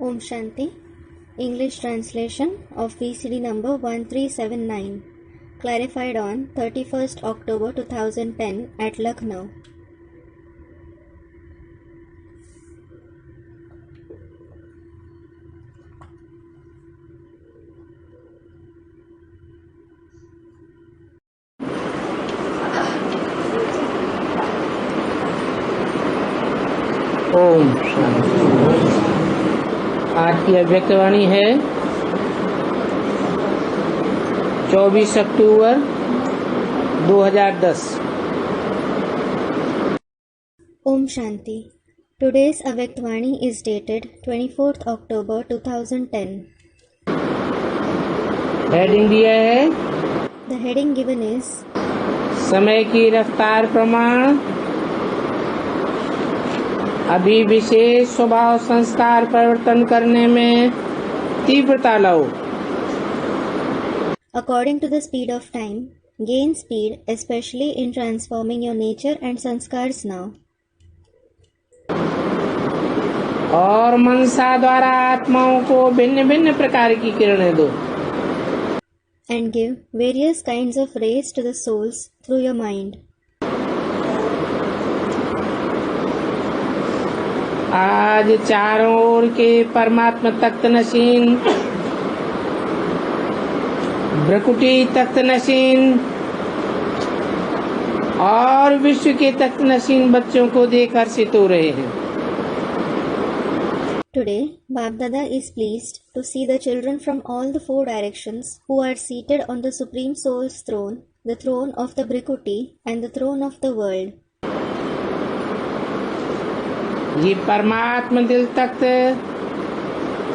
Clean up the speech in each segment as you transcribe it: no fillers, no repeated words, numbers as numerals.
Om Shanti. English translation of VCD number 1379. Clarified on 31st October 2010 at Lucknow. Om Shanti. आज की अव्यक्तवाणी है 24 अक्टूबर 2010। Om Shanti. Today's Avyaktvani is dated 24th October 2010. Heading दिया है The heading given is समय की रफ्तार प्रमाण अभी विशेष स्वभाव संस्कार परिवर्तन करने में तीव्रता लाओ। According to the speed of time, gain speed especially in transforming your nature and sanskars now. और मनसा द्वारा आत्माओं को भिन्न भिन्न प्रकार की किरणें दो। And give various kinds of rays to the souls through your mind. आज चारों ओर के परमात्मा तख्त नशीन भ्रकुटी तख्त नशीन और विश्व के तख्त नशीन बच्चों को देख हर्षित हो रहे हैं। Today, Bab-Dada is pleased to see the children from all the four directions who are seated on the Supreme Soul's throne, the throne of the Brikuti and the throne of the world. ये परमात्मा दिल तख्त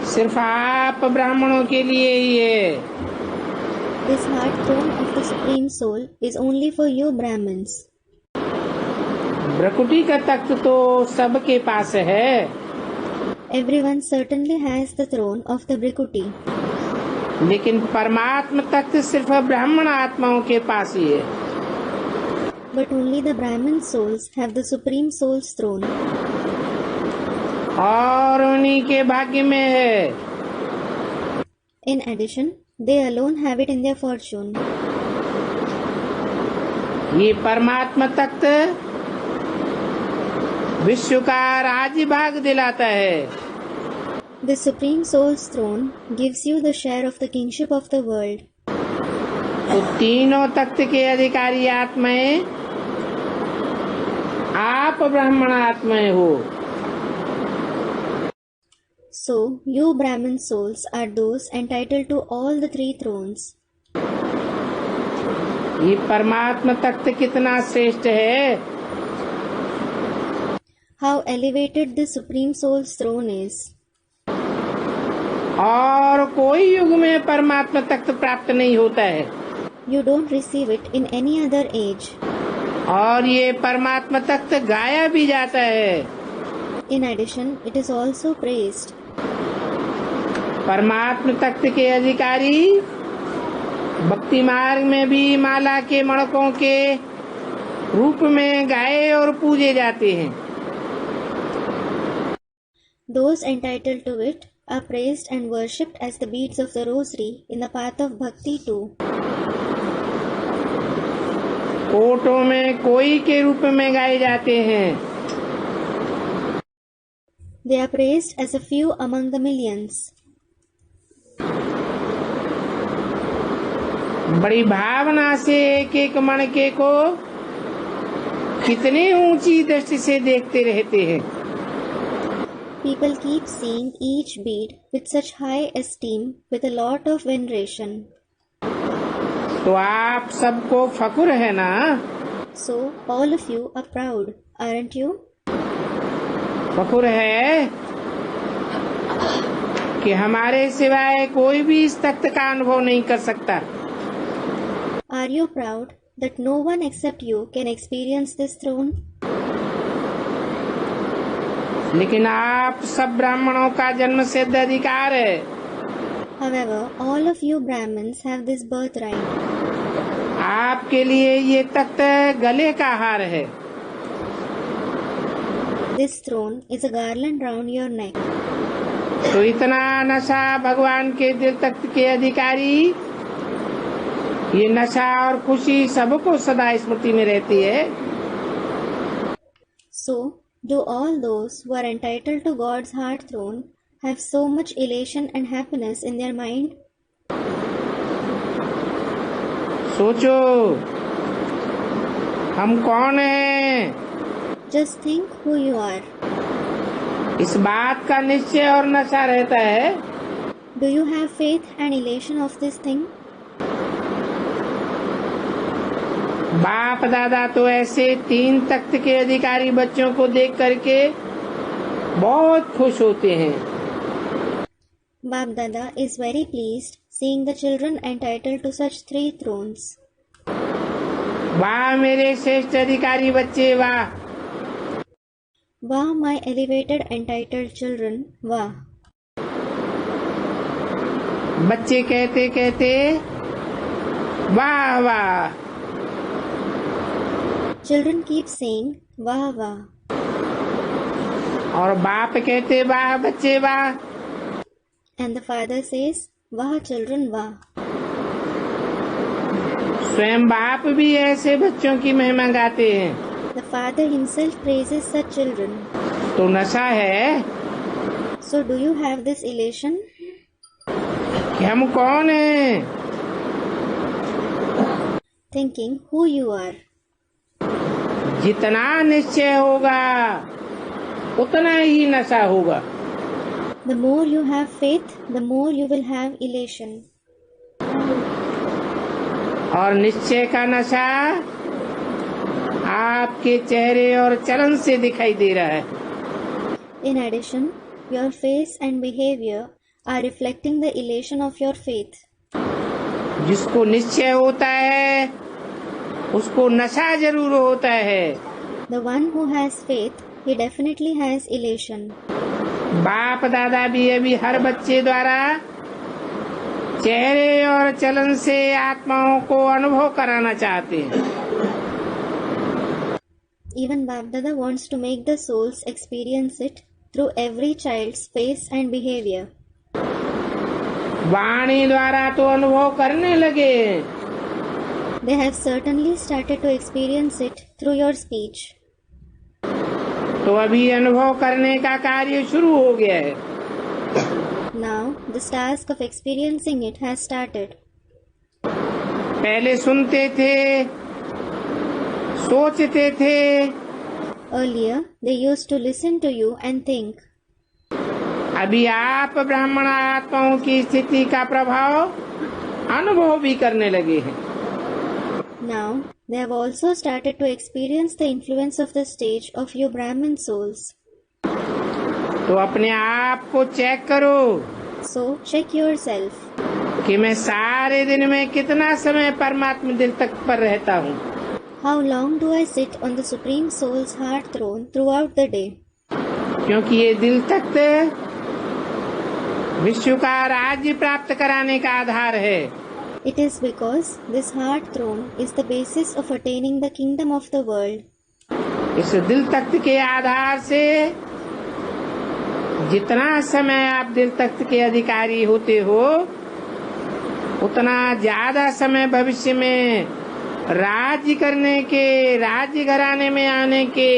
सिर्फ आप ब्राह्मणों के लिए ही है। This heart throne of the Supreme Soul is only for you Brahmins. भ्रकुटी का तख्त तो सबके पास है। Everyone certainly has the throne of the Brikuti. लेकिन परमात्मा तख्त सिर्फ ब्राह्मण आत्माओं के पास ही है। But only the Brahmin souls have the Supreme Soul's throne. और उन्हीं के भाग्य में है। In addition, they alone have it in their fortune. ये परमात्मा तख्त विश्व का राज्य भाग दिलाता है। The Supreme Soul's throne gives you the share of the kingship of the world. तो तीनों तख्त के अधिकारी आत्माएं आप ब्राह्मण आत्माएं हो। So, you Brahmin souls are those entitled to all the three thrones. ये परमात्मा तख्त कितना श्रेष्ठ है। How elevated the Supreme Soul's throne is. और कोई युग में परमात्मा तख्त प्राप्त नहीं होता है। You don't receive it in any other age. और ये परमात्मा तख्त गाया भी जाता है। In addition, it is also praised. परमात्मा तख्त के अधिकारी भक्ति मार्ग में भी माला के मणकों के रूप में गाए और पूजे जाते हैं। Those entitled to it are praised and worshipped as the beads of the rosary in the path of bhakti too. कोटों में कोई के रूप में गाए जाते हैं। They are praised as a few among the millions. बड़ी भावना से एक एक मणके को कितने ऊंची दृष्टि से देखते रहते हैं। People keep seeing each bead with such high esteem with a lot of veneration. तो आप सबको फक्र है ना। So, all of you are proud, aren't you? फक्र है कि हमारे सिवाय कोई भी इस तख्त का अनुभव नहीं कर सकता। Are you proud that no one except you can experience this throne? लेकिन आप सब ब्राह्मणों का जन्म सिद्ध अधिकार है। However, all of you Brahmins have this birthright. आपके लिए ये तख्त गले का हार है। This throne is a garland round your neck. तो इतना नशा भगवान के दिल तख्त के अधिकारी, ये नशा और खुशी सबको सदा स्मृति में रहती है। So, do all those who are entitled to God's heart throne have so much elation and happiness in their mind? सोचो, हम कौन हैं? Just think who you are. इस बात का निश्चय और नशा रहता है। Do you have faith and elation of this thing? बाप दादा तो ऐसे 3 तख्त के अधिकारी बच्चों को देख करके बहुत खुश होते हैं। Bap Dada is very pleased seeing the children entitled to such 3 thrones. वाह मेरे श्रेष्ठ अधिकारी बच्चे, वाह। Wow, my elevated entitled children, wow. बच्चे कहते कहते वाह वाह। Children keep saying, wow, wow. और बाप कहते वाह बच्चे वाह। And the father says, wow, children, wow. स्वयं बाप भी ऐसे बच्चों की महिमा गाते हैं। The father himself praises such children. तो नशा है So do you have this elation? कि हम कौन हैं? Thinking who you are. जितना निश्चय होगा उतना ही नशा होगा। The more you have faith, the more you will have elation. और निश्चय का नशा आपके चेहरे और चलन से दिखाई दे रहा है। In addition, your face and behavior are reflecting the elation of your faith. जिसको निश्चय होता है उसको नशा जरूर होता है। The one who has faith, he definitely has elation. बाप दादा भी अभी हर बच्चे द्वारा चेहरे और चलन से आत्माओं को अनुभव कराना चाहते हैं। Even Bap Dada wants to make the souls experience it through every child's face and behavior. वाणी द्वारा तो अनुभव करने लगे, They have certainly started to experience it through your speech. तो अभी अनुभव करने का कार्य शुरू हो गया है। Now, this task of experiencing it has started. पहले सुनते थे, सोचते थे, Earlier, they used to listen to you and think. अभी आप ब्राह्मण आत्माओं की स्थिति का प्रभाव अनुभव भी करने लगे हैं। Now, they have also started to experience the influence of the stage of you Brahmin souls. तो अपने आप को चेक करो So, check yourself. कि मैं सारे दिन में कितना समय परमात्मा दिल तक पर रहता हूँ। How long do I sit on the Supreme Soul's heart throne throughout the day? क्योंकि ये दिल तख्त विश्व का राज्य प्राप्त कराने का आधार है। It is because this heart throne is the basis of attaining the kingdom of the world. इस दिल तख्त के आधार से जितना समय आप दिल तख्त के अधिकारी होते हो उतना ज्यादा समय भविष्य में राज्य करने के, राज्य घराने में आने के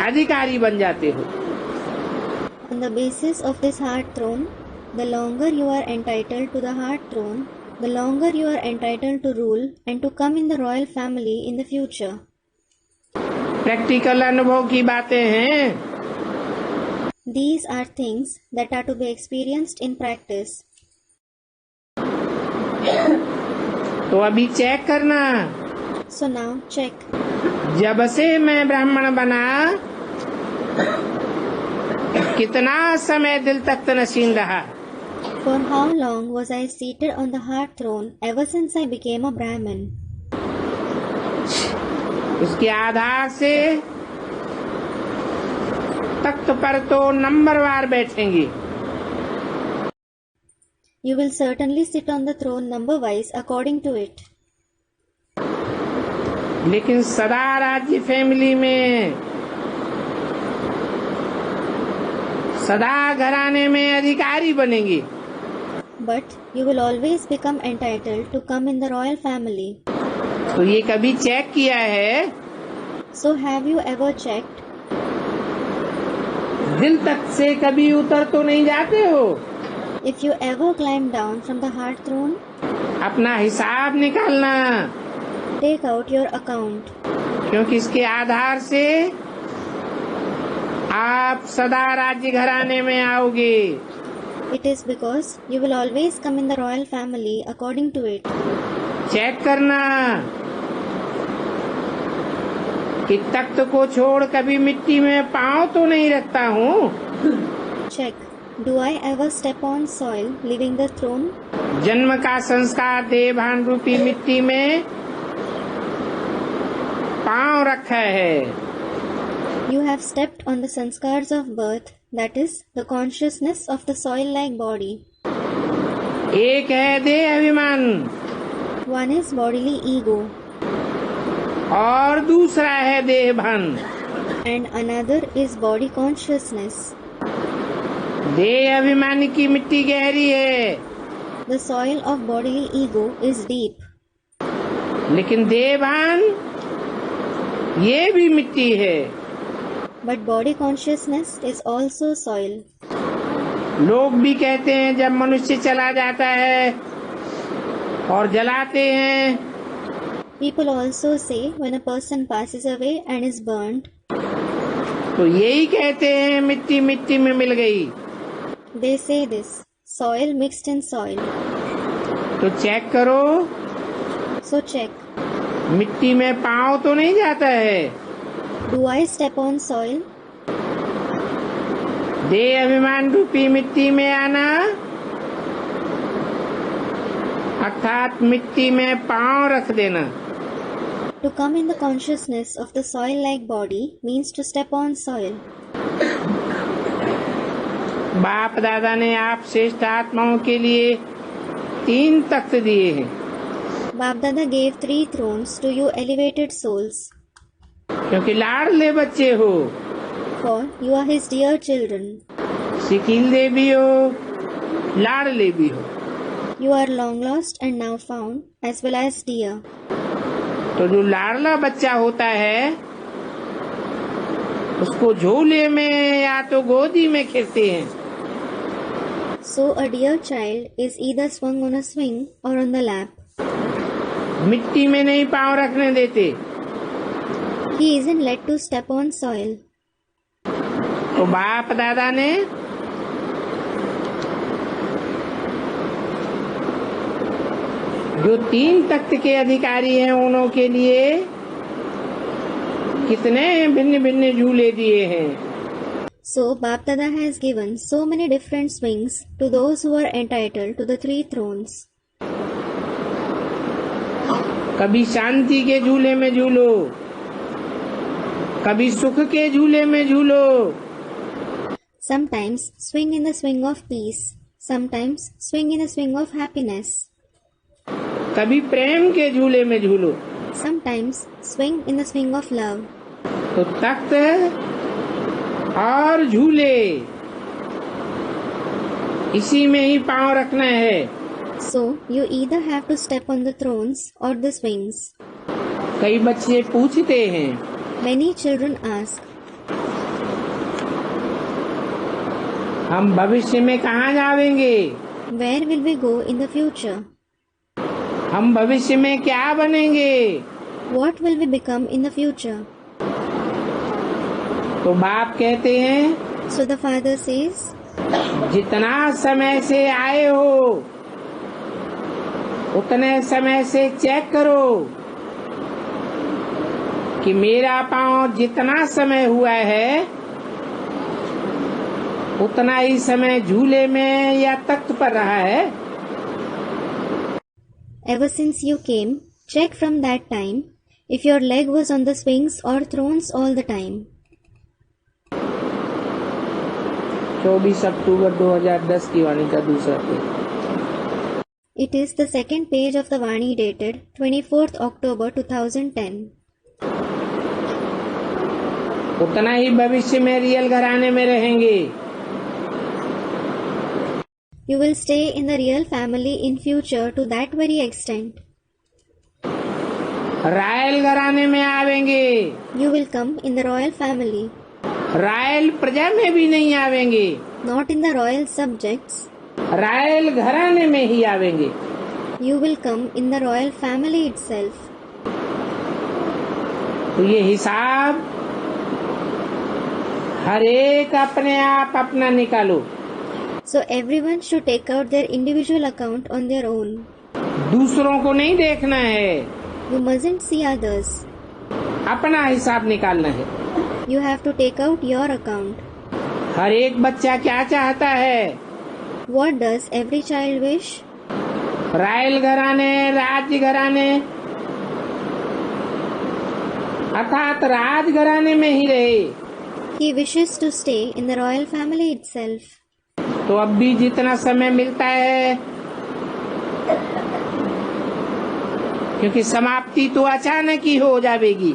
अधिकारी बन जाते हो। On the basis of this heart throne, the longer you are entitled to the heart throne, the longer you are entitled to rule and to come in the royal family in the future. Practical अनुभव की बातें हैं। These are things that are to be experienced in practice. तो अभी check करना, So now check. जब से मैं ब्राह्मण बना कितना समय दिल तख्त नशीन रहा। For how long was I seated on the heart throne ever since I became a Brahmin? इसके आधार से तख्त पर तो नंबरवार बैठेंगे। You will certainly sit on the throne number-wise according to it. लेकिन सदा राज्य फैमिली में सदा घराने में अधिकारी बनेंगे। But you will always become entitled to come in the royal family. तो ये कभी चेक किया है? So have you ever checked? दिल तक से कभी उतर तो नहीं जाते हो? If you ever climb down from the heart throne, अपना हिसाब निकालना, take out your account. क्योंकि इसके आधार से आप सदा राज्य घराने में आओगे। It is because you will always come in the royal family according to it. Check करना कि तख्त को छोड़ कभी मिट्टी में पांव तो नहीं रखता हूँ। Check. Do I ever step on soil leaving the throne? जन्म का संस्कार देहभान रूपी मिट्टी में पांव रखा है। You have stepped on the sanskars of birth, that is, the consciousness of the soil-like body. एक है देह अभिमान One is bodily ego, और दूसरा है देहभान। and another is body consciousness. देह अभिमान की मिट्टी गहरी है, The soil of bodily ego is deep, लेकिन देहभान ये भी मिट्टी है। but body consciousness is also soil. लोग भी कहते हैं जब मनुष्य चला जाता है और जलाते हैं, People also say when a person passes away and is burnt, तो यही कहते हैं मिट्टी मिट्टी में मिल गई। they say this, soil mixed in soil. तो चेक करो, So check, मिट्टी में पाँव तो नहीं जाता है। do I step on soil? देह अभिमान रूपी मिट्टी में आना अर्थात मिट्टी में पाँव रख देना। To come in the consciousness of the soil-like body means to step on soil. बाप दादा ने आप श्रेष्ठ आत्माओं के लिए 3 तख्त दिए हैं, Bap Dada gave 3 thrones to you elevated souls, क्योंकि लाडले बच्चे हो, for you are his dear children. सिकीले भी हो, लाडले भी हो। You are long lost and now found, as well as dear. तो जो लाडला बच्चा होता है उसको झोले में या तो गोदी में खेलते हैं। So a dear child is either swung on a swing or on the lap. मिट्टी में नहीं पाँव रखने देते। He isn't let to step on soil. तो बाप दादा ने जो 3 तख्त के अधिकारी हैं उन्हों के लिए कितने भिन्न भिन्न झूले दिए हैं। So Bap Dada has given so many different swings to those who are entitled to the 3 thrones. कभी शांति के झूले में झूलो, कभी सुख के झूले में झूलो, Sometimes swing in the swing of peace, sometimes swing in the swing of happiness, कभी प्रेम के झूले में झूलो। sometimes swing in the swing of love. तो तख्त और झूले इसी में ही पाँव रखना है। So you either have to step on the thrones or the swings. कई बच्चे पूछते हैं, Many children ask, हम भविष्य में कहाँ जावेंगे? where will we go in the future? हम भविष्य में क्या बनेंगे? What will we become in the future? तो बाप कहते हैं, So the father says, जितना समय से आए हो उतने समय से चेक करो कि मेरा पाँव जितना समय हुआ है उतना ही समय झूले में या तख्त पर रहा है। ever since you came, check from that time if your leg was on the swings or thrones all the time. 24 अक्टूबर 2010 की वाणी का दूसरा page. It is the second page of the Vani dated 24th October 2010. उतना ही भविष्य में real घराने में रहेंगे। You will stay in the real family in future to that very extent. Royal घराने में आवेंगे, You will come in the royal family, royal प्रजा में भी नहीं आवेंगे, not in the royal subjects. Royal घराने में ही आवेंगे। You will come in the royal family itself. तो ये हिसाब हर एक अपने आप अपना निकालो। So everyone should take out their individual account on their own. दूसरों को नहीं देखना है, You mustn't see others. अपना हिसाब निकालना है। You have to take out your account. हर एक बच्चा क्या चाहता है? What does every child wish? Royal घराने, राज्य घराने अर्थात राज घराने में ही रहे। He wishes to stay in the royal family itself. तो अब भी जितना समय मिलता है, क्योंकि समाप्ति तो अचानक ही हो जाएगी।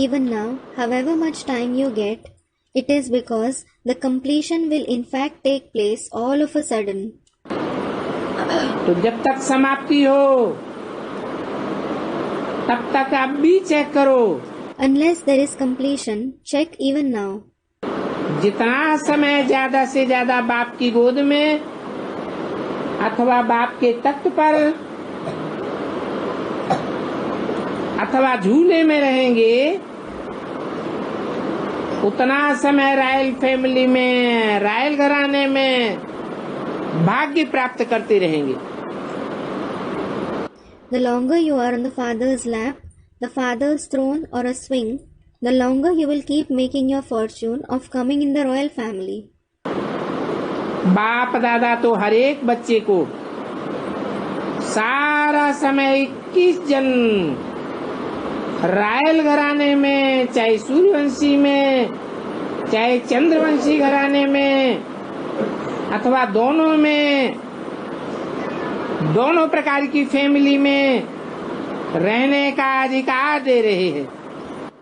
Even now, however much time you get, it is because the completion will in fact take place all of a sudden. तो जब तक समाप्ति हो तब तक आप भी चेक करो। Unless there is completion, check even now. जितना समय ज्यादा से ज्यादा बाप की गोद में अथवा बाप के तख्त पर अथवा झूले में रहेंगे, उतना समय रायल फैमिली में, रायल घराने में भाग्य प्राप्त करते रहेंगे। The longer you are on the father's lap, the father's throne or a swing, the longer you will keep making your fortune of coming in the royal family. बाप दादा तो हर एक बच्चे को सारा समय 21 जन्म रायल घराने में, चाहे सूर्यवंशी में, चाहे चंद्रवंशी घराने में अथवा दोनों में, दोनों प्रकार की फैमिली में रहने का अधिकार दे रहे हैं।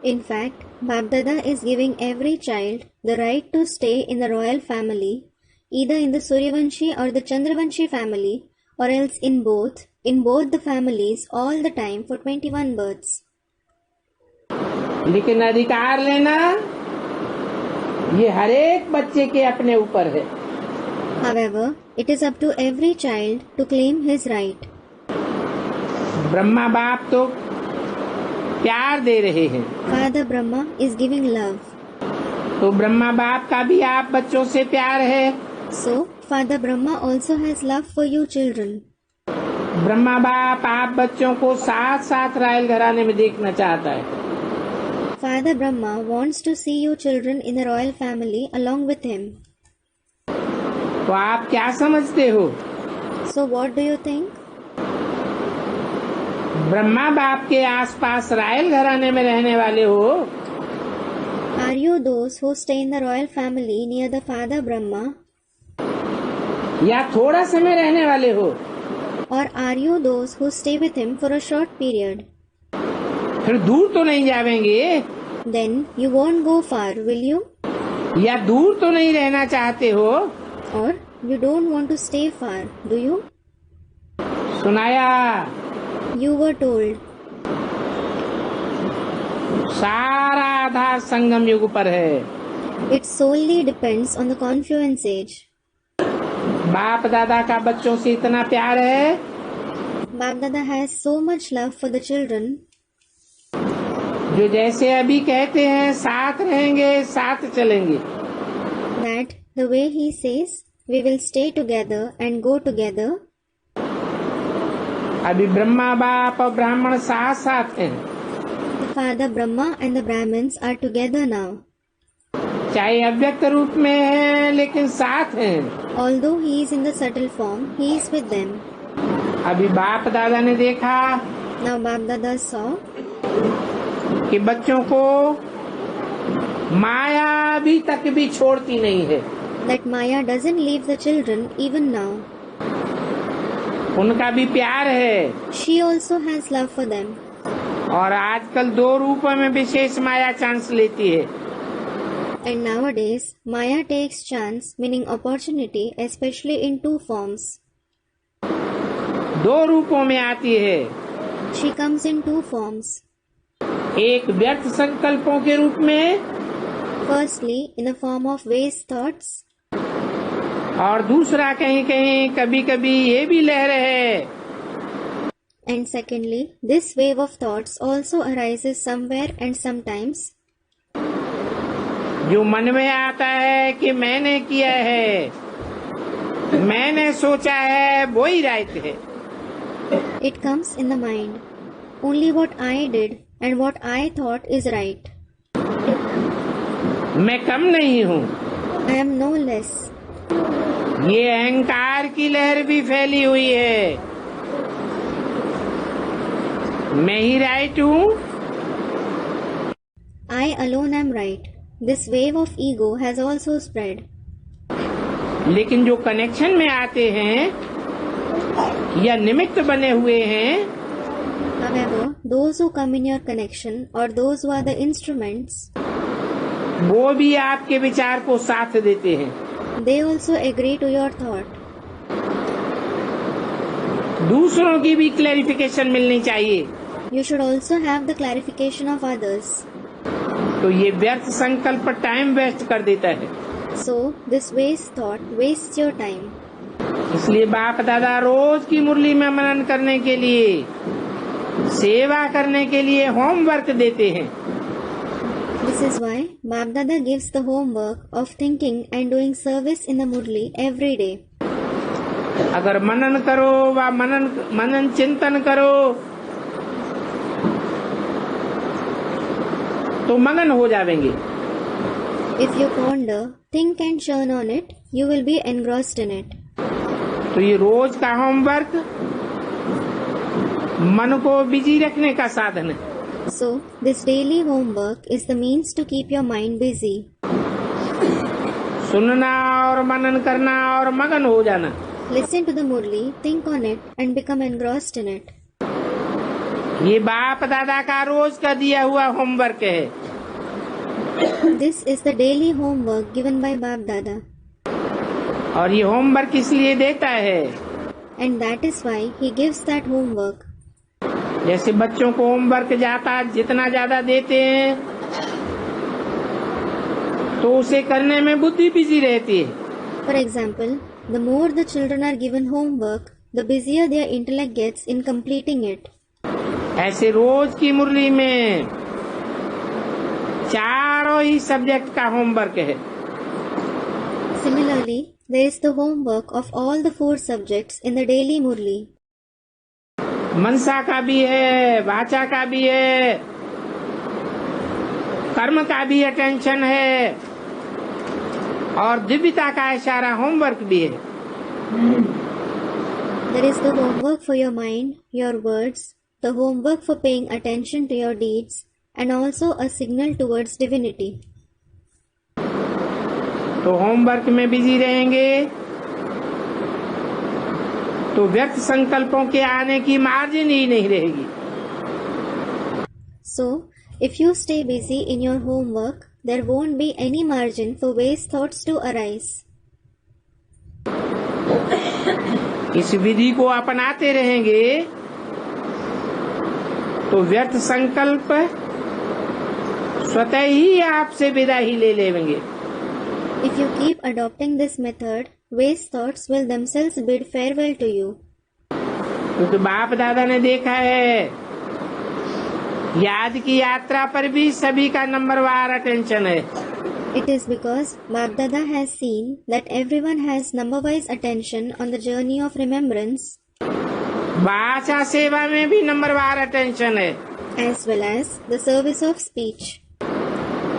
In fact, Bapdada is giving every child the right to stay in the royal family, either in the Suryavanshi or the Chandravanshi family, or else in both the families all the time for 21 births. लेकिन अधिकार लेना ये हर एक बच्चे के अपने ऊपर है। However, it is up to every child to claim his right. Brahma बाप तो प्यार दे रहे हैं, Father Brahma is giving love. तो ब्रह्मा बाप का भी आप बच्चों से प्यार है। So, Father Brahma also has love for you children. Brahma बाप आप बच्चों को साथ साथ रायल घराने में देखना चाहता है। Father Brahma wants to see you children in the royal family along with him. तो आप क्या समझते हो? So what do you think? Brahma बाप के आसपास रायल घराने में रहने वाले हो Are you those who stay in the royal family near the Father Brahma? या थोड़ा समय रहने वाले हो? Or are you those who stay with him for a short period? फिर दूर तो नहीं जाएंगे? Then you won't go far, will you? या दूर तो नहीं रहना चाहते हो? Or you don't want to stay far, do you? सुनाया, You were told. सारा आधार संगम युग पर है। It solely depends on the confluence age. बाप दादा का बच्चों से इतना प्यार है, Bapdada has so much love for the children जो जैसे अभी कहते हैं साथ रहेंगे, साथ चलेंगे, that the way he says, we will stay together and go together. अभी ब्रह्मा बाप और ब्राह्मण साथ साथ हैं, The Father Brahma and the Brahmins are together now. चाहे अव्यक्त रूप में है लेकिन साथ हैं। Although he is in the subtle form, he is with them. अभी बाप दादा ने देखा Now Bapdada saw कि बच्चों को माया अभी तक भी छोड़ती नहीं है। that Maya doesn't leave the children even now. उनका भी प्यार है She also has love for them. और आजकल 2 रूपों में विशेष माया चांस लेती है। And nowadays, Maya takes chance, meaning opportunity, especially in two forms. दो रूपों में आती है, She comes in two forms. एक व्यर्थ संकल्पों के रूप में Firstly, in the form of waste thoughts, और दूसरा कहीं कहीं कभी कभी ये भी लहर है, and secondly, this wave of thoughts also arises somewhere and sometimes, जो मन में आता है कि मैंने किया है, मैंने सोचा है, वो ही राइट है। it comes in the mind. Only what I did and what I thought is right. मैं कम नहीं हूँ, I am no less. ये अहंकार की लहर भी फैली हुई है, मैं ही राइट हूँ, I alone am right. This wave of ego has also spread. लेकिन जो कनेक्शन में आते हैं या निमित्त बने हुए हैं, However, those who come in your connection or those who are the instruments, वो भी आपके विचार को साथ देते हैं। they also agree to your thought. दूसरों की भी क्लैरिफिकेशन मिलनी चाहिए। You should also have the clarification of others. तो ये व्यर्थ संकल्प टाइम वेस्ट कर देता है। So, this waste thought wastes your time. इसलिए बाप दादा रोज की मुरली में मनन करने के लिए, सेवा करने के लिए होमवर्क देते हैं। This is why Bap Dada gives the homework of thinking and doing service in the Murli every day. अगर मनन करो व मनन चिंतन करो तो मगन हो जाएंगे। If you ponder, think and churn on it, you will be engrossed in it. तो ये रोज का होमवर्क मन को बिजी रखने का साधन है। So, this daily homework is the means to keep your mind busy. सुनना और मनन करना और मगन हो जाना, Listen to the Murli, think on it, and become engrossed in it. ये बाप दादा का रोज का दिया हुआ होमवर्क है। This is the daily homework given by Bap Dada. और ये होमवर्क इसलिए देता है, And that is why he gives that homework. जैसे बच्चों को होमवर्क जाता जितना ज्यादा देते हैं तो उसे करने में बुद्धि बिजी रहती है। For example, the more the children are given homework, the busier their intellect gets in completing it. ऐसे रोज की मुरली में चारों ही सब्जेक्ट का होमवर्क है। Similarly, there is the homework of all the 4 subjects in the daily Murli. मनसा का भी है, वाचा का भी है, कर्म का भी अटेंशन है और दिव्यता का इशारा होमवर्क भी है। There is the homework for your mind, your words, the homework for paying attention to your deeds, and also a signal towards divinity. तो होमवर्क में बिजी रहेंगे तो व्यर्थ संकल्पों के आने की मार्जिन ही नहीं रहेगी। So, if you stay busy in your homework, there won't be any margin for waste thoughts to arise. इस विधि को अपनाते रहेंगे तो व्यर्थ संकल्प स्वतः ही आपसे विदा ही ले लेंगे। If you keep adopting this method, waste thoughts will themselves bid farewell to you. क्योंकि बाप दादा ने देखा है, याद की यात्रा पर भी सभी का नंबरवार अटेंशन है। It is because Bap Dada has seen that everyone has number-wise attention on the journey of remembrance, भाषा सेवा में भी नंबरवार अटेंशन है, as well as the service of speech.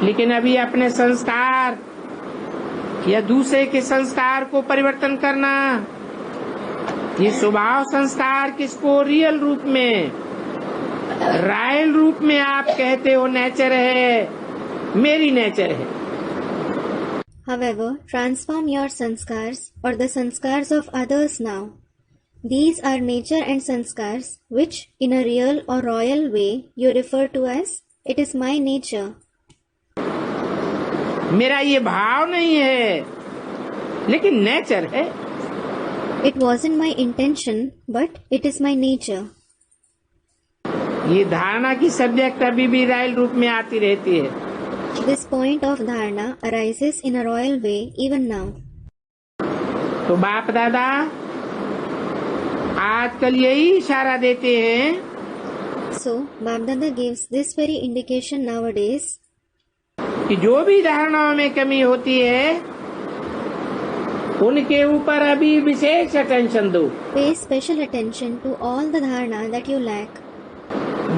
लेकिन अभी अपने संस्कार या दूसरे के संस्कार को परिवर्तन करना, ये स्वभाव संस्कार किसको रियल रूप में, रॉयल रूप में आप कहते हो नेचर है, मेरी नेचर है। However, transform your sanskars or the sanskars of others now. These are nature and sanskars which, in a real or royal way, you refer to as, it is my nature. मेरा ये भाव नहीं है, लेकिन nature है। It wasn't my intention, but it is my nature. ये धारणा की सब्जेक्ट अभी भी रॉयल रूप में आती रहती है। This point of dharana arises in a royal way even now. तो बाप दादा आजकल यही इशारा देते हैं So, Bapdada gives this very indication nowadays कि जो भी धारणाओं में कमी होती है उनके ऊपर अभी विशेष अटेंशन दो। pay special attention to all the dharana that you lack.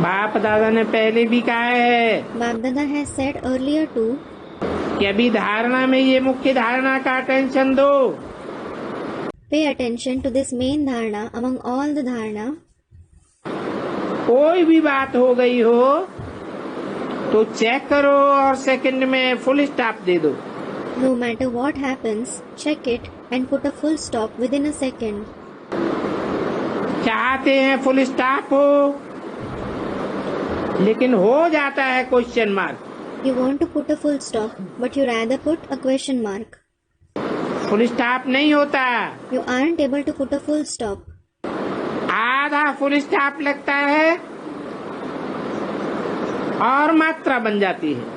बाप दादा ने पहले भी कहा है Bapdada has said earlier too कि अभी धारणा में ये मुख्य धारणा का अटेंशन दो। pay attention to this main dharana among all the dharana. कोई भी बात हो गई हो तो चेक करो और सेकंड में फुल स्टॉप दे दो। No matter what happens, check it and put a full stop within a second. चाहते हैं फुल स्टॉप हो, लेकिन हो जाता है question mark. You want to put a full stop, but you rather put a question mark. Full stop नहीं होता, You aren't able to put a full stop. आधा फुल स्टॉप लगता है और मात्रा बन जाती है।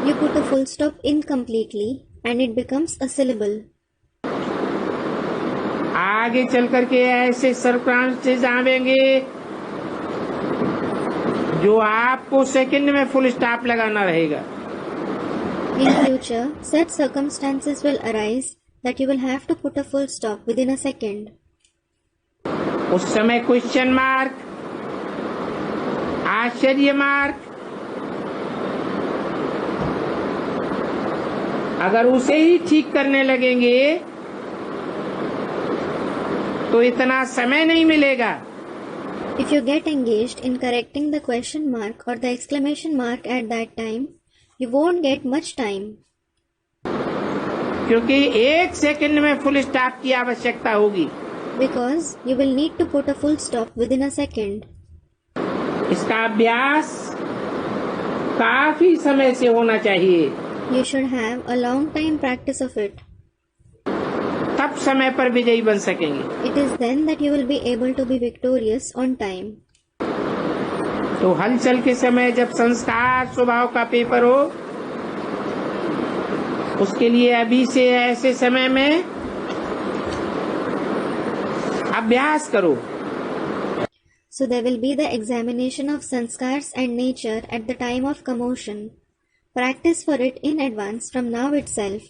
You put a full stop incompletely and it becomes a syllable. आगे चल करके ऐसे सर्कमस्टेंसेस आवेंगे जो आपको सेकंड में फुल स्टॉप लगाना रहेगा। In future, such circumstances will arise that you will have to put a full stop within a second. उस समय क्वेश्चन मार्क, आश्चर्य मार्क, अगर उसे ही ठीक करने लगेंगे तो इतना समय नहीं मिलेगा। If you get engaged in correcting the question mark or the exclamation mark at that time, you won't get much time. क्योंकि एक सेकंड में फुल स्टॉप की आवश्यकता होगी। Because you will need to put a full stop within a second. इसका अभ्यास काफी समय से होना चाहिए, You should have a long time practice of it. तब समय पर विजयी बन सकेंगे। It is then that you will be able to be victorious on time. तो हलचल के समय जब संस्कार स्वभाव का पेपर हो, उसके लिए अभी से ऐसे समय में अभ्यास करो। So there will be the examination of sanskars and nature at the time of commotion. Practice for it in advance from now itself.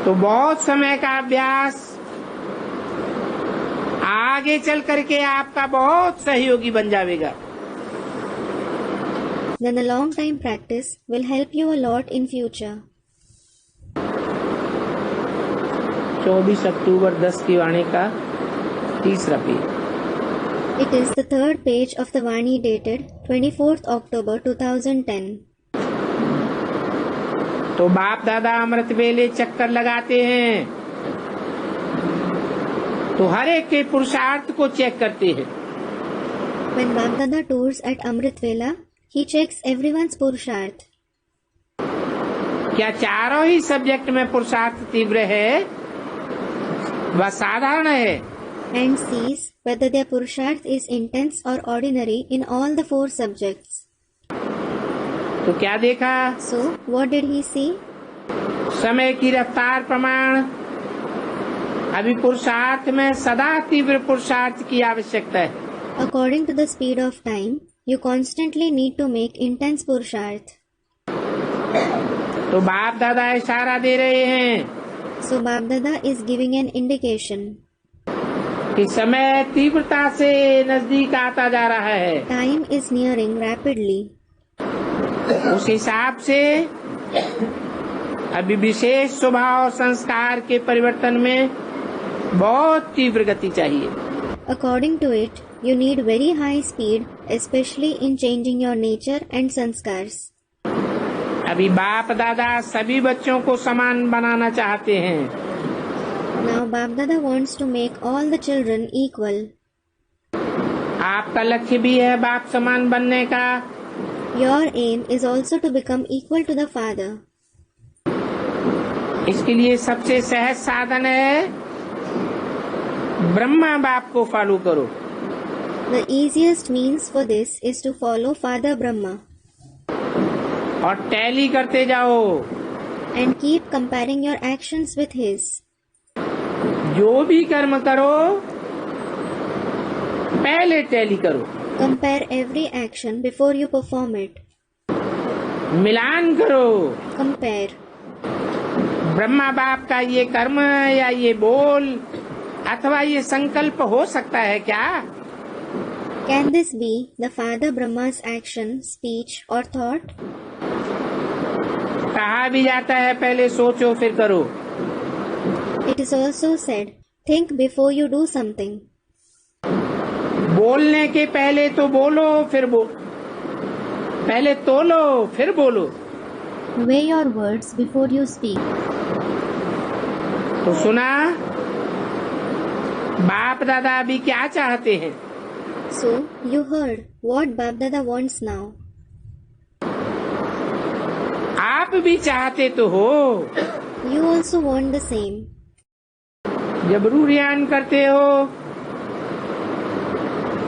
तो बहुत समय का अभ्यास आगे चल करके आपका बहुत सहयोगी बन जाएगा। Then the long time practice will help you a lot in future. 24 अक्टूबर 10 की वाणी का तीसरा page. It is the third page of the Vani dated 24th October 2010. तो बाप दादा अमृत वेले चक्कर लगाते हैं तो हर एक के पुरुषार्थ को चेक करते हैं। When Bapdada tours at Amrit Vela, he checks everyone's purusharth. क्या चारों ही सब्जेक्ट में पुरुषार्थ तीव्र है व साधारण है? And sees whether their purusharth is intense or ordinary in all the 4 subjects. तो क्या देखा? So, what did he see? समय की रफ्तार प्रमाण अभी पुरुषार्थ में सदा तीव्र पुरुषार्थ की आवश्यकता है। According to the speed of time, you constantly need to make intense purusharth. तो बाप दादा इशारा दे रहे हैं So, Bapdada is giving an indication. कि समय तीव्रता से नजदीक आता जा रहा है। Time is nearing rapidly. उस हिसाब से अभी विशेष स्वभाव और संस्कार के परिवर्तन में बहुत तीव्र गति चाहिए। According to it, you need very high speed, especially in changing your nature and sanskars. अभी बाप दादा सभी बच्चों को समान बनाना चाहते हैं। Now Bapdada wants to make all the children equal. आपका लक्ष्य भी है बाप समान बनने का Your aim is also to become equal to the Father. इसके लिए सबसे सहज साधन है ब्रह्मा बाप को फॉलो करो। The easiest means for this is to follow Father Brahma और टैली करते जाओ। and keep comparing your actions with his. जो भी कर्म करो पहले टैली करो। Compare every action before you perform it. मिलान करो। Compare. ब्रह्मा बाप का ये कर्म या ये बोल अथवा ये संकल्प हो सकता है क्या? Can this be the Father Brahma's action, speech or thought? कहा भी जाता है पहले सोचो फिर करो। It is also said, think before you do something. बोलने के पहले तो बोलो फिर पहले तोलो फिर बोलो। Weigh your words before you speak. तो सुना बाप दादा अभी क्या चाहते हैं? So, you heard what Bap Dada wants now. आप भी चाहते तो हो। You also want the same. जब रूरियान करते हो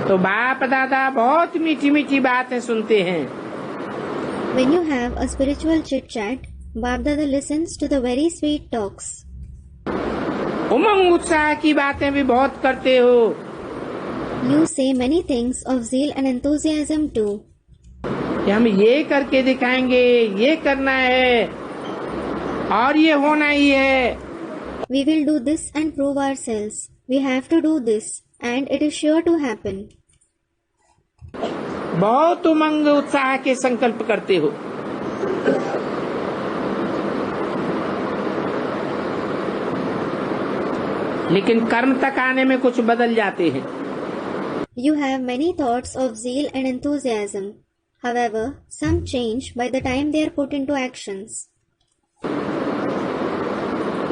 तो बाप दादा बहुत मीठी मीठी बातें सुनते हैं। When you have a spiritual chit-chat, Bap Dada listens to the very sweet talks. उमंग उत्साह की बातें भी बहुत करते हो। You say many things of zeal and enthusiasm too. कि हम ये करके दिखाएंगे, ये करना है और ये होना ही है। We will do this and prove ourselves. We have to do this and it is sure to happen. बहुत उमंग उत्साह के संकल्प करते हो। लेकिन कर्म तक आने में कुछ बदल जाते हैं। You have many thoughts of zeal and enthusiasm. However, some change by the time they are put into actions.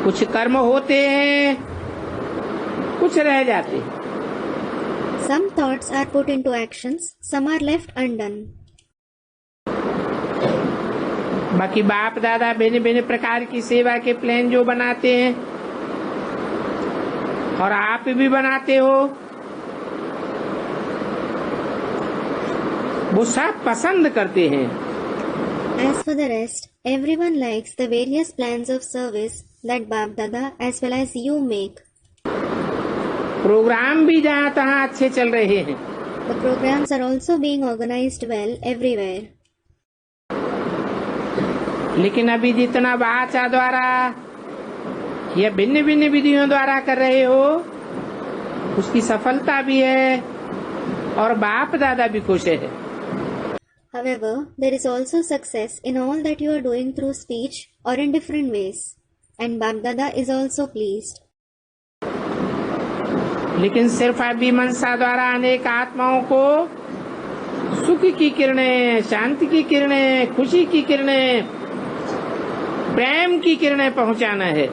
कुछ कर्म होते हैं, कुछ रह जाते हैं। Some thoughts are put into actions, some are left undone. बाकी बाप दादा भिन्न भिन्न प्रकार की सेवा के प्लान जो बनाते हैं और आप भी बनाते हो, वो सब पसंद करते हैं। As for the rest, everyone likes the various plans of service that Bap Dada as well as you make. Programme भी जहाँ तहाँ अच्छे चल रहे हैं। The programs are also being organized well everywhere. लेकिन अभी जितना वाचा द्वारा या भिन्न भिन्न विधियों द्वारा कर रहे हो उसकी सफलता भी है और बाप दादा भी खुश है। However, there is also success in all that you are doing through speech or in different ways, and Bap Dada is also pleased. लेकिन सिर्फ अभी मनसा द्वारा अनेक आत्माओं को सुख की किरणें, शांति की किरणें, खुशी की किरणें, प्रेम की किरणें पहुंचाना है।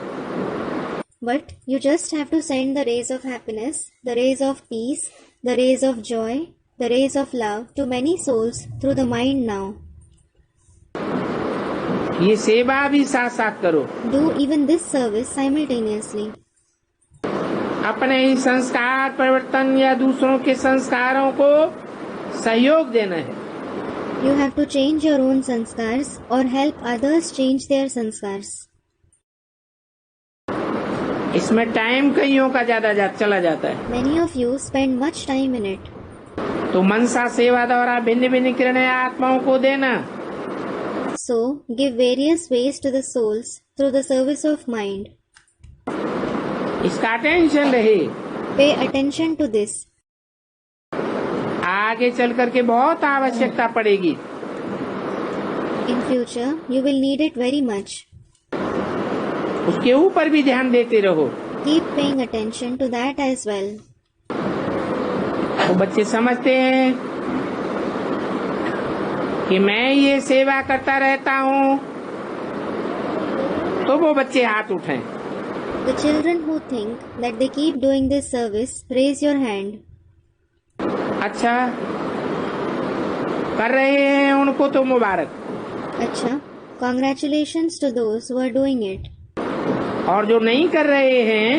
But you just have to send the rays of happiness, the rays of peace, the rays of joy, the rays of love to many souls through the mind now. ये सेवा भी साथ साथ करो। Do even this service simultaneously. अपने ही संस्कार परिवर्तन या दूसरों के संस्कारों को सहयोग देना है। You have to change your own sanskars or help others change their sanskars. इसमें टाइम कईयों का ज्यादा चला जाता है। Many of you spend much time in it. तो मनसा सेवा द्वारा भिन्न भिन्न किरणें आत्माओं को देना। So, give various ways to the souls through the service of mind. इसका अटेंशन रहे। Pay attention to this. आगे चल करके बहुत आवश्यकता पड़ेगी। In future, you will need it very much. उसके ऊपर भी ध्यान देते रहो। Keep paying attention to that as well. तो बच्चे समझते हैं कि मैं ये सेवा करता रहता हूँ, तो वो बच्चे हाथ उठाएं। The children who think that they keep doing this service, raise your hand. अच्छा, कर रहे हैं उनको तो मुबारक, अच्छा, congratulations to those who are doing it. और जो नहीं कर रहे हैं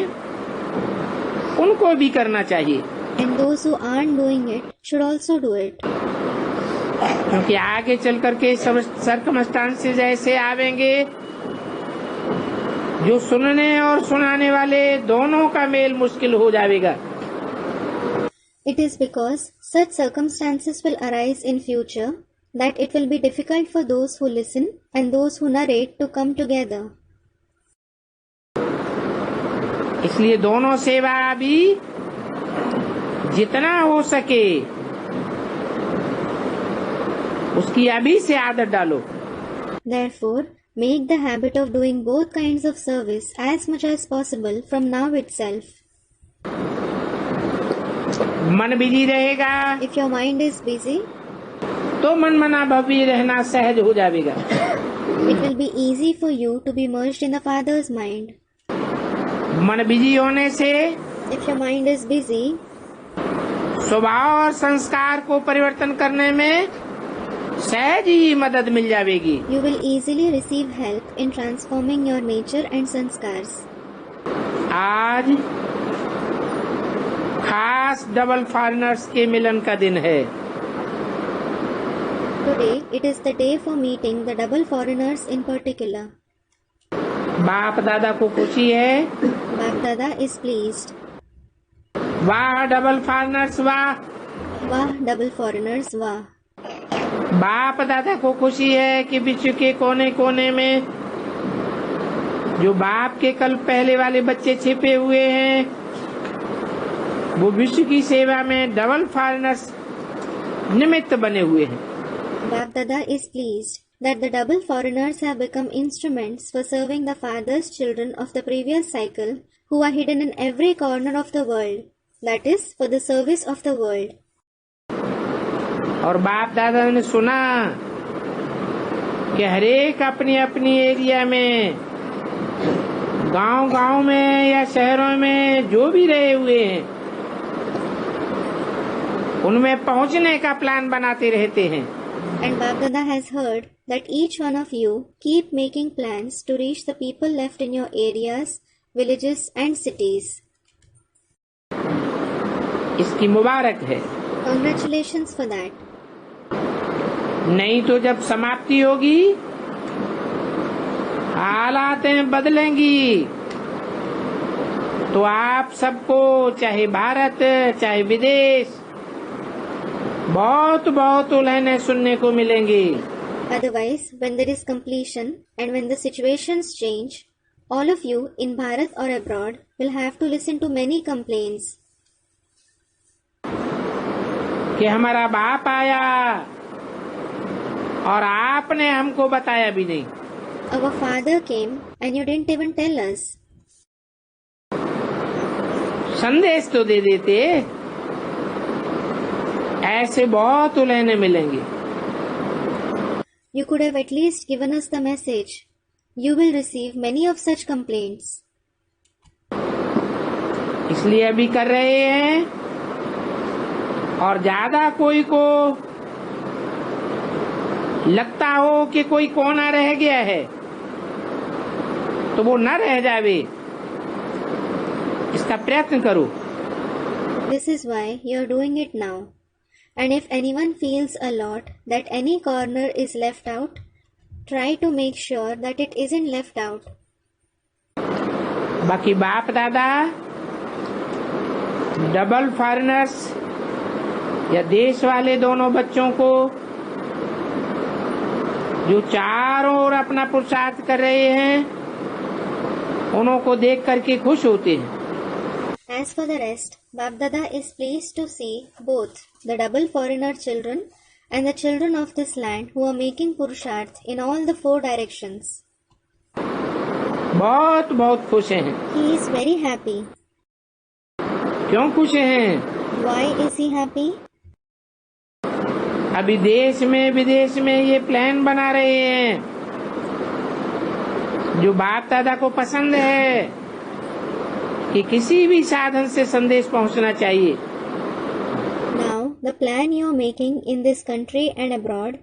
उनको भी करना चाहिए, And those who aren't doing it should also do it. क्योंकि आगे चल करके सर्कमस्टांसेस ऐसे आवेंगे जो सुनने और सुनाने वाले दोनों का मेल मुश्किल हो जाएगा। It is because such circumstances will arise in future that it will be difficult for those who listen and those who narrate to come together. इसलिए दोनों सेवा भी जितना हो सके उसकी अभी से आदत डालो। Therefore, make the habit of doing both kinds of service as much as possible from now itself. मन बिजी रहेगा If your mind is busy, तो मन मना भवी रहना सहज हो जाएगा। it will be easy for you to be merged in the Father's mind. मन बिजी होने से If your mind is busy, स्वभाव और संस्कार को परिवर्तन करने में सहज ही मदद मिल जाएगी। you will easily receive help in transforming your nature and sanskars. आज खास डबल फॉरेनर्स के मिलन का दिन है। Today, it is the day for meeting the double foreigners in particular. बाप दादा को खुशी है, Bap Dada is pleased. वाह डबल फॉरेनर्स वाह। Wah, double foreigners, wah. बाप दादा को खुशी है कि विश्व के कोने कोने में जो बाप के कल पहले वाले बच्चे छिपे हुए हैं वो विश्व की सेवा में डबल फॉरेनर्स निमित्त बने हुए हैं। Bap Dada is pleased that the double foreigners have become instruments for serving the Father's children of the previous cycle who are hidden in every corner of the world, that is, for the service of the world. और बाप दादा ने सुना कि हरेक अपनी अपनी area में गांव में या शहरों में जो भी रहे हुए हैं उनमें पहुंचने का प्लान बनाते रहते हैं। And Bap Dada has heard that each one of you keep making plans to reach the people left in your areas, villages and cities. इसकी मुबारक है। Congratulations for that. नहीं तो जब समाप्ति होगी हालातें बदलेंगी तो आप सबको चाहे भारत चाहे विदेश बहुत उलझने सुनने को मिलेंगी। Otherwise, when there is completion and when the situations change, all of you in Bharat or abroad will have to listen to many complaints. कि हमारा बाप आया और आपने हमको बताया भी नहीं। Our father came and you didn't even tell us. संदेश तो दे देते, ऐसे बहुत उलझने मिलेंगे। You could have at least given us the message. You will receive many of such complaints. इसलिए अभी कर रहे हैं और ज्यादा कोई को लगता हो कि कोई कोना रह गया है तो वो न रह जावे, इसका प्रयत्न करो। This is why you are doing it now. And if anyone feels a lot that any corner is left out, try to make sure that it isn't left out. बाकी बाप दादा डबल फॉरेनर्स या देश वाले दोनों बच्चों को जो चारों ओर अपना पुरुषार्थ कर रहे हैं उन्हों को देख करके खुश होते हैं। As for the rest, Bap Dada is pleased to see both the double foreigner children and the children of this land who are making purusharth in all the 4 directions. बहुत खुश हैं। He is very happy. क्यों खुश हैं? Why is he happy? अभी देश में विदेश में ये प्लान बना रहे हैं जो बाप दादा को पसंद है कि किसी भी साधन से संदेश पहुंचना चाहिए। Now the plan you're making in this country and abroad,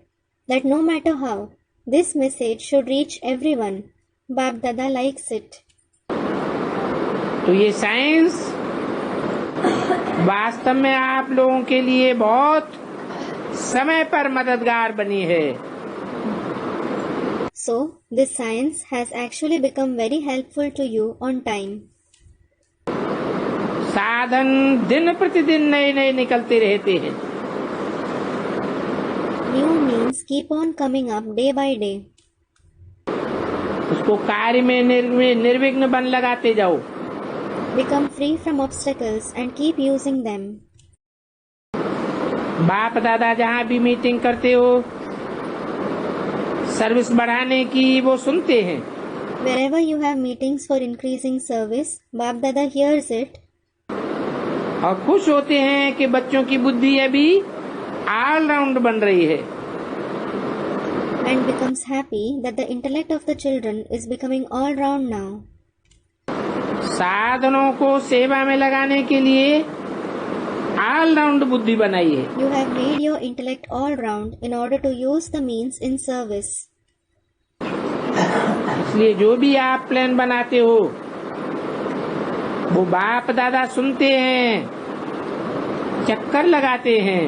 that no matter how, this message should reach everyone. Bap Dada likes it. तो ये साइंस वास्तव में आप लोगों के लिए बहुत समय पर मददगार बनी है. So, this science has actually become very helpful to you on time. साधन दिन प्रतिदिन नए नए निकलते रहते हैं. New means keep on coming up day by day. उसको कार्य में निर्विघ्न बन लगाते जाओ. Become free from obstacles and keep using them. बाप दादा जहाँ भी मीटिंग करते हो, सर्विस बढ़ाने की वो सुनते हैं. Wherever you have meetings for increasing service, Bap Dada hears it. और खुश होते हैं कि बच्चों की बुद्धि अभी ऑल राउंड बन रही है. And becomes happy that the intellect of the children is becoming all round now. साधनों को सेवा में लगाने के लिए ऑल राउंड बुद्धि बनाई है. You have made your intellect all round in order to use the means in service. इसलिए जो भी आप प्लान बनाते हो वो बाप दादा सुनते हैं, चक्कर लगाते हैं.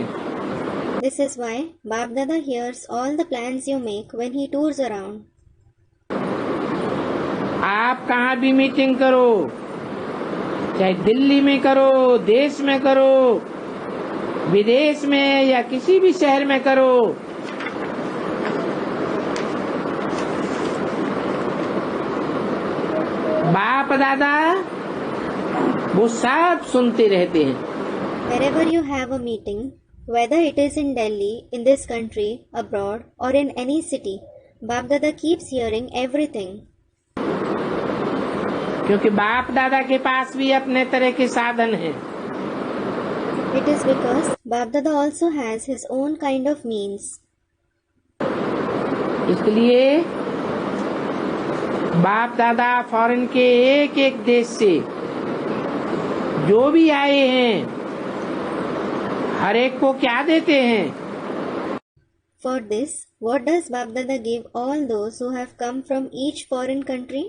This is why Bap Dada hears all the plans you make when he tours around. आप कहाँ भी मीटिंग करो, चाहे दिल्ली में करो, देश में करो, विदेश में या किसी भी शहर में करो, बाप दादा वो सब सुनते रहते हैं. Wherever you have a meeting, whether it is in Delhi, in this country, abroad, or in any city, Bap Dada keeps hearing everything. क्योंकि बाप दादा के पास भी अपने तरह के साधन हैं. It is because Bap Dada also has his own kind of means. इसलिए बाप दादा फॉरेन के एक एक देश से जो भी आए हैं, हर एक को क्या देते हैं? For this, what does Bap Dada give all those who have come from each foreign country?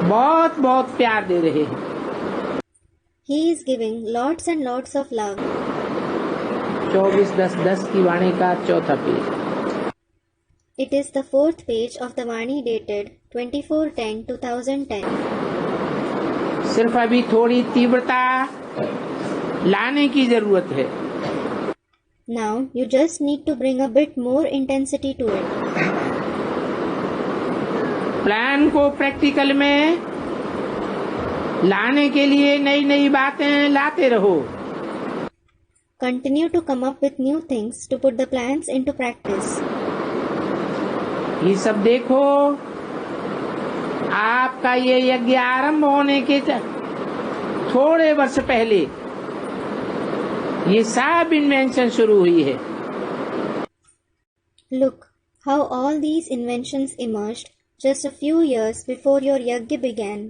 बहुत बहुत प्यार दे रहे हैं. He is giving lots and lots of love. 24-10-10 की वाणी का चौथा page. It is the fourth page of the Vani dated 24/10/2010. सिर्फ अभी थोड़ी तीव्रता लाने की जरूरत है. Now you just need to bring a bit more intensity to it. Plan को प्रैक्टिकल में लाने के लिए नई नई बातें लाते रहो. Continue to come up with new things to put the plans into practice. ये सब देखो, आपका ये यज्ञ आरंभ होने के थोड़े वर्ष पहले ये सब इन्वेंशन शुरू हुई है. Look how all these inventions emerged just a few years before your yajna began.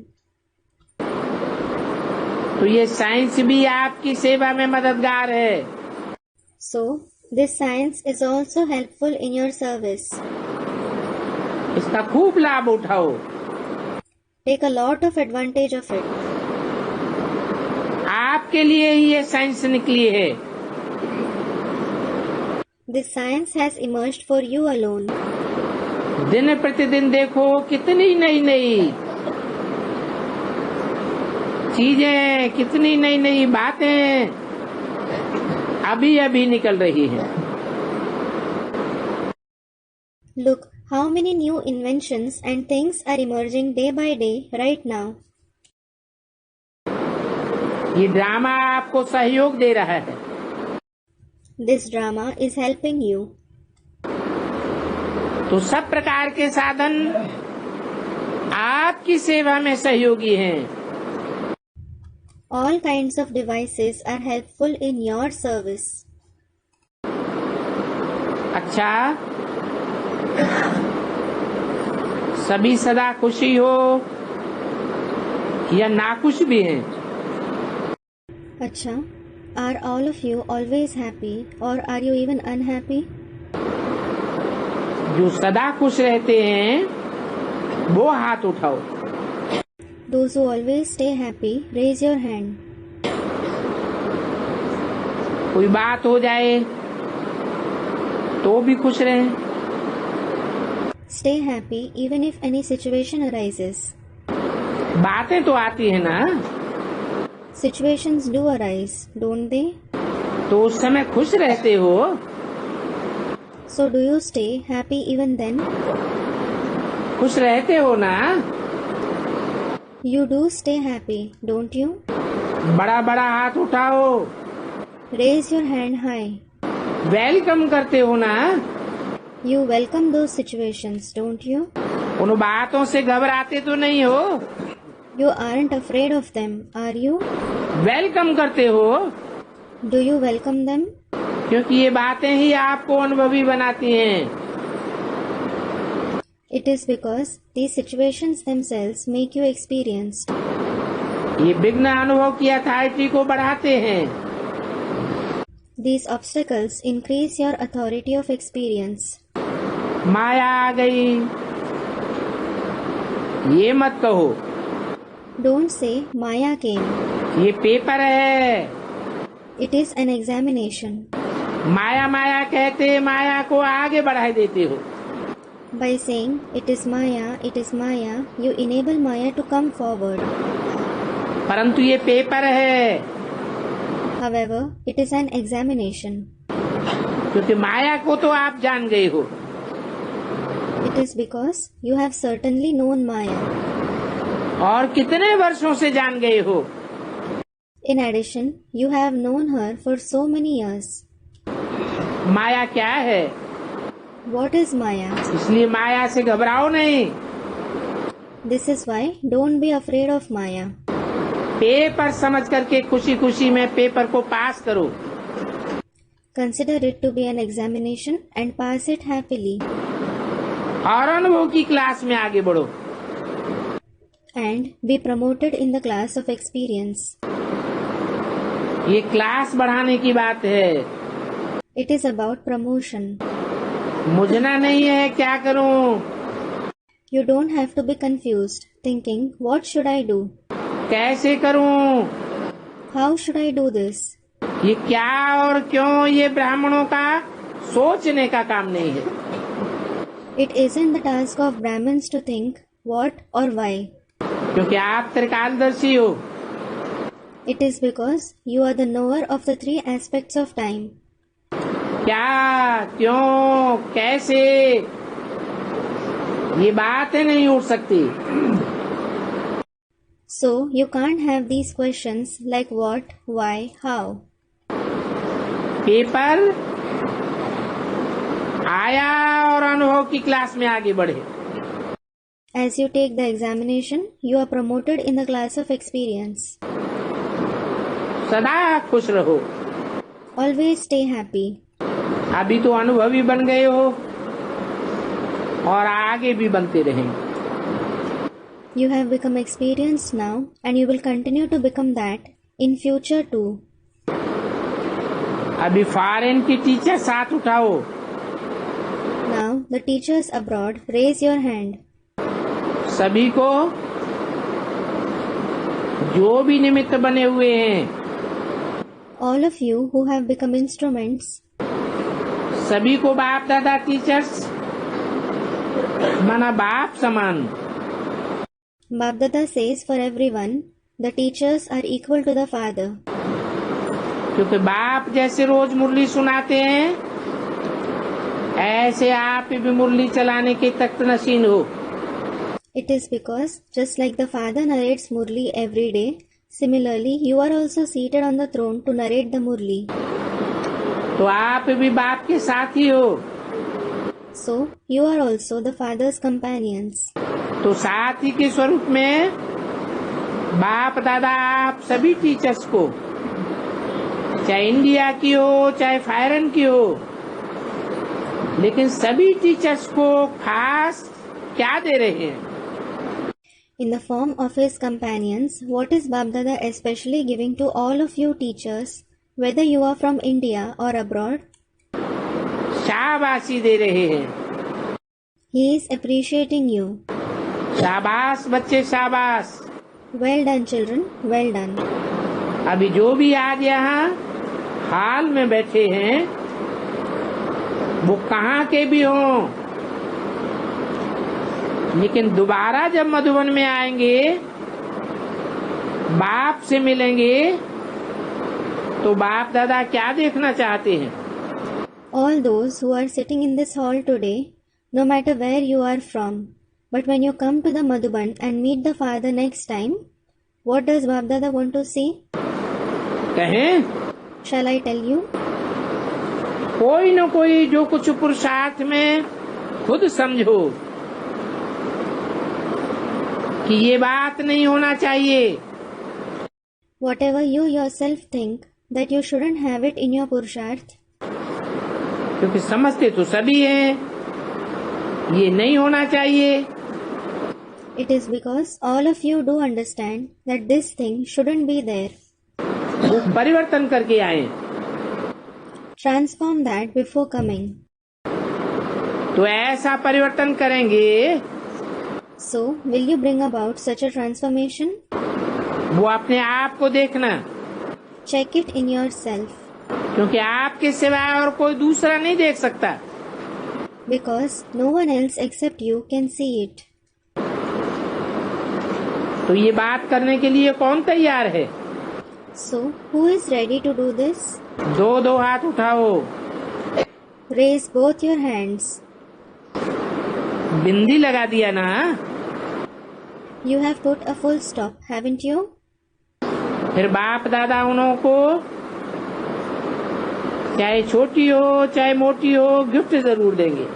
तो ये साइंस भी आपकी सेवा में मददगार है. So, this science is also helpful in your service. इसका खूब लाभ उठाओ. Take a lot of advantage of it. आपके लिए ही ये साइंस निकली है. This science has emerged for you alone. दिन प्रतिदिन देखो कितनी नई नई चीजें, कितनी नई नई बातें अभी अभी निकल रही हैं. Look how many new inventions and things are emerging day by day right now. ये ड्रामा आपको सहयोग दे रहा है. This drama is helping you. तो सब प्रकार के साधन आपकी सेवा में सहयोगी हैं. All kinds of devices are helpful in your service. अच्छा, सभी सदा खुशी हो या नाखुश भी हैं? अच्छा, Are all of you always happy or are you even unhappy? जो सदा खुश रहते हैं वो हाथ उठाओ। Those who always stay happy, raise your hand. कोई बात हो जाए तो भी खुश रहें। Stay happy even if any situation arises. बातें तो आती है ना, Situations do arise, don't they? तो उस समय खुश रहते हो। So do you stay happy even then? खुश रहते हो ना। You do stay happy, don't you? बड़ा बड़ा हाथ उठाओ। Raise your hand high. Welcome करते हो ना। You welcome those situations, don't you? उन बातों से घबराते तो नहीं हो। You aren't afraid of them, are you? Welcome करते हो Do you welcome them? क्योंकि ये बातें ही आपको अनुभवी बनाती हैं। It is because these situations themselves make you experienced. ये विघ्न अनुभव की अथॉरिटी को बढ़ाते हैं। These obstacles increase your authority of experience. माया आ गई ये मत कहो। Don't say Maya came. ये पेपर है। It is an examination. माया माया कहते माया को आगे बढ़ा देते हो। By saying it is Maya, you enable Maya to come forward. परंतु ये पेपर है, However, it is an examination. क्योंकि माया को तो आप जान गए हो। It is because you have certainly known Maya. और कितने वर्षों से जान गए हो। In addition, you have known her for so many years. माया क्या है, What is Maya? इसलिए माया से घबराओ नहीं। This is why don't be afraid of Maya. Paper समझ करके खुशी खुशी में पेपर को पास करो। Consider it to be an examination and pass it happily. और अनुभव की क्लास में आगे बढ़ो। And be promoted in the class of experience. ये क्लास बढ़ाने की बात है। It is about promotion. मुझना नहीं है क्या करूं, You don't have to be confused, thinking, what should I do? कैसे करूं, How should I do this? ये क्या और क्यों, ये ब्राह्मणों का सोचने का काम नहीं है। It isn't the task of Brahmins to think what or why. क्योंकि आप त्रिकालदर्शी हो। It is because you are the knower of the three aspects of time. क्या, क्यों, कैसे, ये बातें नहीं उठ सकती। So you can't have these questions like what, why, how. Paper आया और अनुभव की क्लास में आगे बढ़े। As you take the examination, you are promoted in the class of experience. सदा खुश रहो। Always stay happy. अभी तो अनुभवी बन गए हो और आगे भी बनते रहेंगे। You have become experienced now and you will continue to become that in future too. अभी फॉरेन की टीचर साथ उठाओ। Now the teachers abroad, raise your hand. सभी को जो भी निमित्त बने हुए हैं, All of you who have become instruments, सभी को बाप दादा टीचर्स माना बाप समान। Bapdada says for everyone, the teachers are equal to the father. क्योंकि बाप जैसे रोज मुरली सुनाते हैं, ऐसे आप भी मुरली चलाने के तख्त नशीन हो। It is because, just like the father narrates Murli every day, similarly you are also seated on the throne to narrate the Murli. तो आप भी बाप के साथ ही हो। So, you are also the father's companions. तो साथी के स्वरूप में बाप दादा आप सभी टीचर्स को, चाहे इंडिया की हो चाहे फॉरेन की हो, लेकिन सभी टीचर्स को खास क्या दे रहे हैं? In the form of his companions, what is Bapdada especially giving to all of you teachers? whether you are from India or abroad. शाबाशी दे रहे हैं। He is appreciating you. शाबाश बच्चे शाबाश। Well done, children. Well done. अभी जो भी आज यहाँ हाल में बैठे हैं वो कहाँ के भी हों, लेकिन दोबारा जब मधुबन में आएंगे, बाप से मिलेंगे, तो बाप दादा क्या देखना चाहते हैं? All those who are sitting in this hall today, no matter where you are from, but when you come to the Madhuban and meet the father next time, what does Bap Dada want to see? कहें? Shall I tell you? कोई न कोई जो कुछ पुरुषार्थ में खुद समझो कि ये बात नहीं होना चाहिए। Whatever you yourself think that you shouldn't have it in your Purusharth, क्योंकि समझते तो सभी हैं, ये नहीं होना चाहिए। it is because all of you do understand that this thing shouldn't be there. वो परिवर्तन करके आए, Transform that before coming. तो ऐसा परिवर्तन करेंगे, So, will you bring about such a transformation? वो अपने आप को देखना, Check it in yourself, क्योंकि आपके सिवाय और कोई दूसरा नहीं देख सकता। because no one else except you can see it. तो ये बात करने के लिए कौन तैयार है? So, who is ready to do this? दो हाथ उठाओ। Raise both your hands. बिंदी लगा दिया ना? You have put a full stop, haven't you? फिर बाप दादा उन्हों को चाहे छोटी हो चाहे मोटी हो गिफ्ट जरूर देंगे।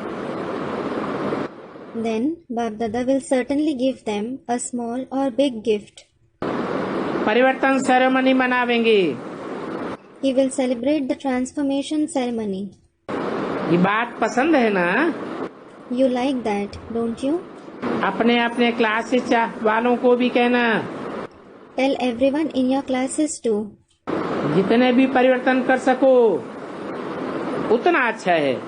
Then, Bap Dada will certainly give them a small or big gift. परिवर्तन ceremony मनावेंगे। He will celebrate the transformation ceremony. ये बात पसंद है ना? You like that, don't you? अपने अपने क्लासेस वालों को भी कहना, Tell everyone in your classes too. जितने भी परिवर्तन कर सको उतना अच्छा है।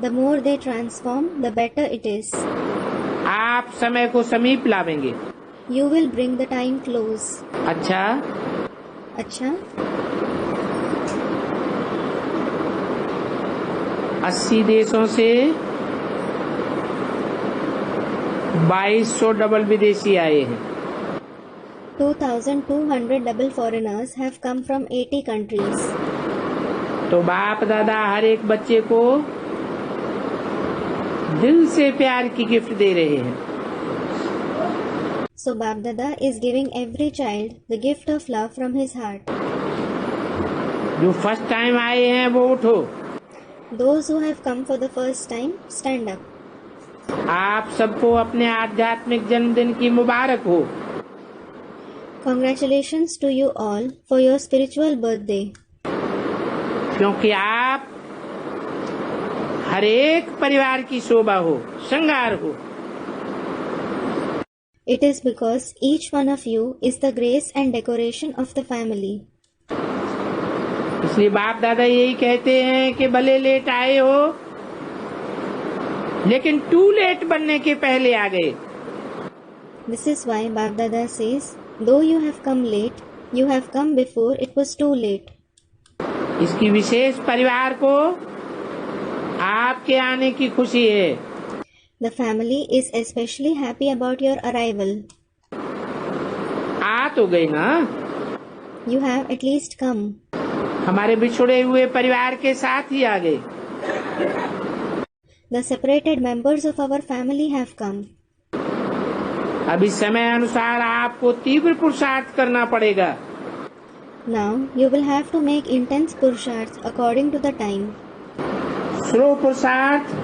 The more they transform, the better it is. आप समय को समीप लावेंगे। You will bring the time close. अच्छा, अच्छा? 80 देशों से 2200 डबल विदेशी आए हैं। 2,200 double foreigners have come from 80 countries. तो बाप दादा हर एक बच्चे को दिल से प्यार की गिफ्ट दे रहे हैं। So Bap Dada is giving every child the gift of love from his heart. जो फर्स्ट टाइम आए हैं वो उठो। Those who have come for the first time, stand up. आप सबको अपने आध्यात्मिक जन्मदिन की मुबारक हो। Congratulations to you all for your spiritual birthday. क्योंकि आप हर एक परिवार की शोभा हो, श्रृंगार हो। It is because each one of you is the grace and decoration of the family. इसलिए बाप दादा यही कहते हैं कि भले लेट आए हो, लेकिन टू लेट बनने के पहले आ गए। This is why Bap Dada says, though you have come late, you have come before it was too late. इसकी विशेष परिवार को आपके आने की खुशी है। The family is especially happy about your arrival. आ तो गए ना? You have at least come. हमारे बिछुड़े हुए परिवार के साथ ही आ गए। The separated members of our family have come. अभी समय अनुसार आपको तीव्र पुरुषार्थ करना पड़ेगा। Now you will have to make intense purusharths according to the time. Slow पुरुषार्थ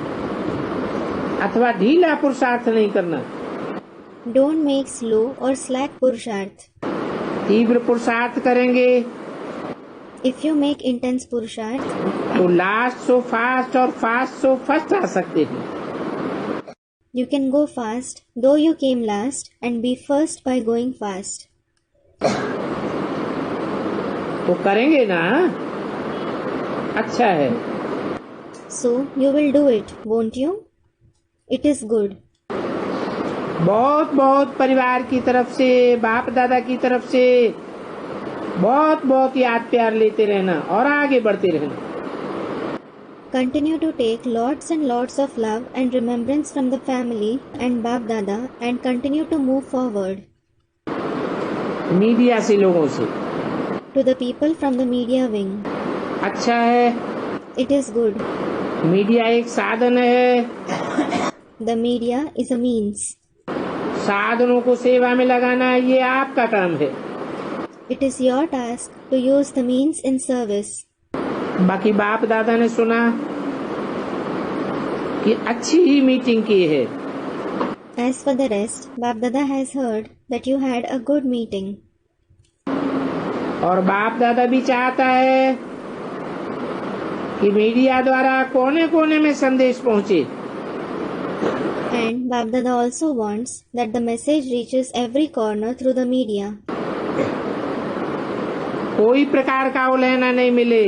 अथवा ढीला पुरुषार्थ नहीं करना। Don't make slow or slack purusharth. तीव्र पुरुषार्थ करेंगे If you make intense purusharth, तो लास्ट सो फास्ट और फास्ट सो फर्स्ट आ सकते हैं। you can go fast, though you came last, and be first by going fast. तो करेंगे ना, अच्छा है। So you will do it, won't you? It is good. बहुत बहुत परिवार की तरफ से, बाप दादा की तरफ से बहुत बहुत याद प्यार लेते रहना और आगे बढ़ते रहना। Continue to take lots and lots of love and remembrance from the family and Bap Dada and continue to move forward. Media से लोगों से To the people from the media wing. अच्छा है। It is good. मीडिया एक साधन है, The media is a means. साधनों को सेवा में लगाना ये आपका काम है। It is your task to use the means in service. बाकी बाप दादा ने सुना कि अच्छी ही मीटिंग की है। As for the rest, Bap Dada has heard that you had a good meeting. और बाप दादा भी चाहता है कि मीडिया द्वारा कोने कोने में संदेश पहुंचे। And Bap Dada also wants that the message reaches every corner through the media. कोई प्रकार का उलहना नहीं मिले।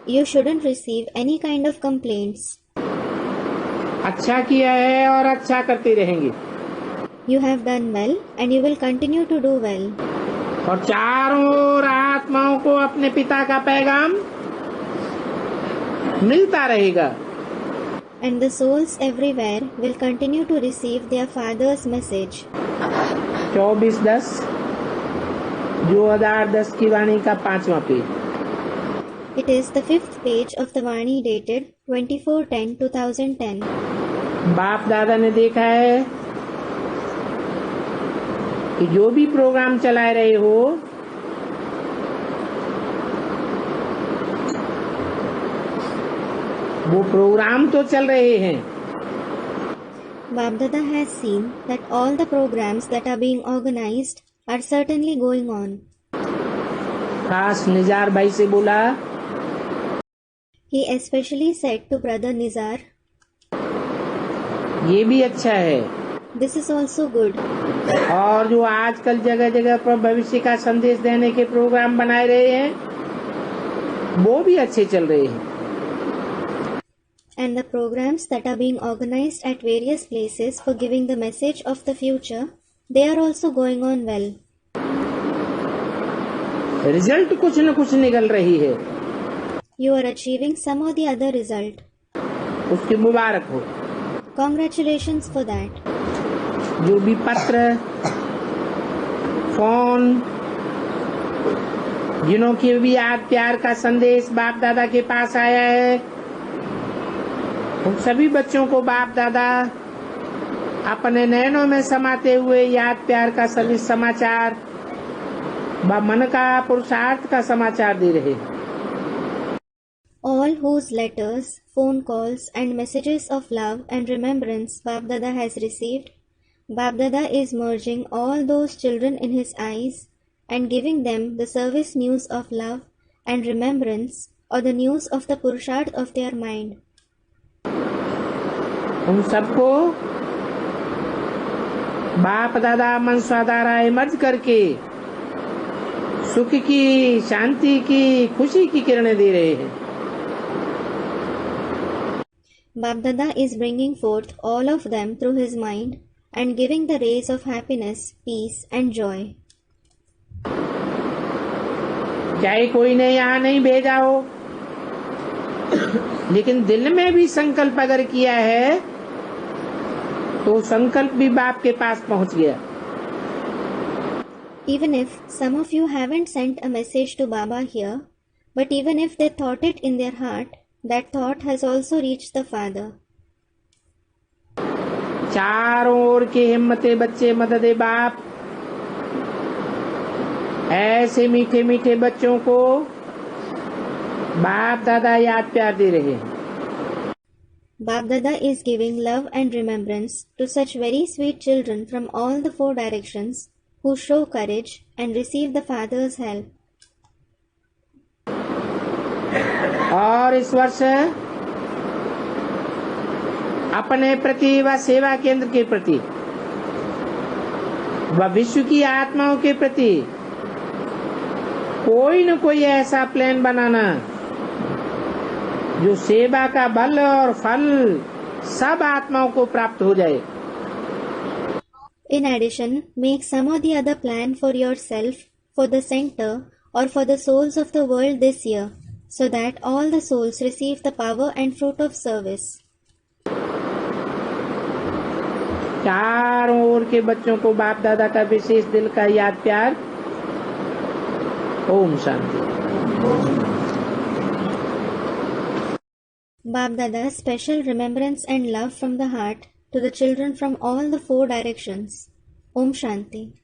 You shouldn't receive any kind of complaints. अच्छा किया है और अच्छा करते रहेंगे। You have done well and you will continue to do well. और चारों ओर आत्माओं को अपने पिता का पैगाम मिलता रहेगा। And the souls everywhere will continue to receive their Father's message. 24/10 2010 की वाणी का 5वां page. It is the 5th page of the Vani dated 24/10/2010. बाप दादा ने देखा है कि जो भी प्रोग्राम चला रहे हो वो प्रोग्राम तो चल रहे हैं, Bap Dada has seen that all the programs that are being organized are certainly going on. खास निजार भाई से बोला, He especially said to Brother Nizar, ये भी अच्छा है। this is also good. और जो आजकल जगह जगह पर भविष्य का संदेश देने के प्रोग्राम बनाए रहे हैं वो भी अच्छे चल रहे हैं। And the programs that are being organized at various places for giving the message of the future, they are also going on well. Result कुछ न कुछ निकल रही है, You are achieving some or the other result. उसकी मुबारक हो। Congratulations for that. जो भी पत्र, फोन, जिन्हों के भी याद प्यार का संदेश बाप दादा के पास आया है, उन सभी बच्चों को बाप दादा अपने नयनों में समाते हुए याद प्यार का सभी समाचार व मन का पुरुषार्थ का समाचार दे रहे। All whose letters, phone calls and messages of love and remembrance Bap Dada has received, Bap Dada is merging all those children in his eyes and giving them the service news of love and remembrance or the news of the Purusharth of their mind. उन सबको बाप दादा मन स्वादारा मर्ज करके सुख की, शांति की, खुशी की किरणें दे रहे हैं। Bap Dada is bringing forth all of them through his mind and giving the rays of happiness, peace and joy. चाहे कोई ने यहाँ नहीं भेजा हो, लेकिन दिल में भी संकल्प अगर किया है तो संकल्प भी बाप के पास पहुँच गया। Even if some of you haven't sent a message to Baba here, but even if they thought it in their heart, that thought has also reached the Father. चारों ओर के हिम्मते बच्चे मददे बाप ऐसे मीठे मीठे बच्चों को बाप दादा याद प्यार दे रहे हैं। Bap Dada is giving love and remembrance to such very sweet children from all the 4 directions who show courage and receive the Father's help. और इस वर्ष अपने प्रति व सेवा केंद्र के प्रति व विश्व की आत्माओं के प्रति कोई न कोई ऐसा प्लान बनाना जो सेवा का बल और फल सब आत्माओं को प्राप्त हो जाए। In addition, make some or the other plan for yourself, for the center, or for the souls of the world this year, so that all the souls receive the power and fruit of service. चारों ओर के बच्चों को बाप दादा का विशेष दिल का याद प्यार। Om Shanti. Bap Dada's special remembrance and love from the heart to the children from all the 4 directions. Om Shanti.